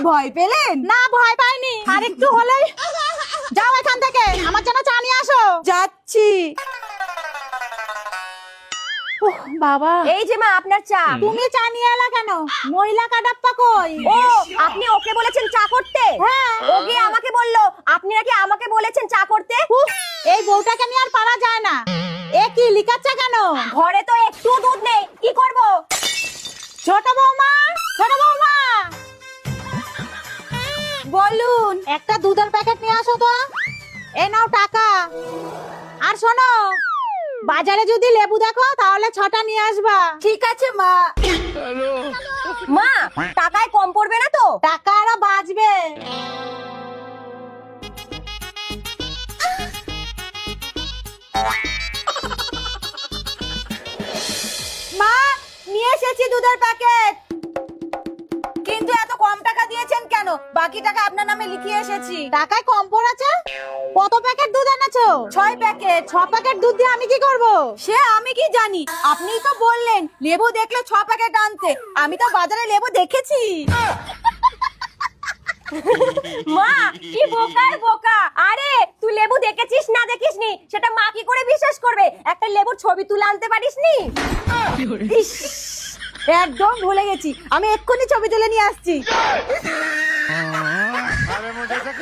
ভয় পেলেন? না ভয় পাইনি, আর একটু হলেই। যাও এখান থেকে, আমার জন্য চা নিয়ে আসো। যাচ্ছি। ওহ বাবা, এই যে মা আপনার চা। তুমি চা নিয়ে এলা কেন? মহিলা কাডাপ্পা কই? ও আপনি ওকে বলেছেন চা করতে? হ্যাঁ। ও গিয়ে আমাকে বললো আপনি নাকি আমাকে বলেছেন চা করতে। উফ, এই বউটাকে নিয়ে আর পারা যায় না। এ কি লিখাচ্ছে কেন? ঘরে তো একটু দুধ নেই, কি করব? ছোট বৌমা, ছোট বৌমা, বলুন। একটা দুধের প্যাকেট নিয়ে আসো তো। এই নাও টাকা। আর শোনো, বাজারে যদি লেবু দেখো তাহলে 6টা নিয়ে আসবা। ঠিক আছে মা। মা টাকায় কম পড়বে না তো? টাকা আরো বাঁচবে। মা, নিয়ে এসেছি দুধের প্যাকেট। কিন্তু এত কম টাকা দিয়েছেন কেন? বাকি টাকা আপনার নামে লিখিয়ে এসেছি। টাকায় কম পড়েছে? কত প্যাকেট দুধ এনেছো? 6 প্যাকেট। 6 প্যাকেট দুধ দিয়ে আমি কি করব? সে আমি কি জানি, আপনিই তো বললেন লেবু দেখলে 6 প্যাকেট আনতে। আমি তো বাজারে লেবু দেখেছি। মা কি বোকার বোকা। আরে তুই লেবু দেখেছিস না দেখিসনি সেটা মা কি করে বিশ্বাস করবে? একটা লেবুর ছবি তুলে আনতে পারিসনি? ইস, একদম ভুলে গেছি। আমি এক্ষুনি ছবি তুলে নিয়ে আসছি। अरे मुझे तो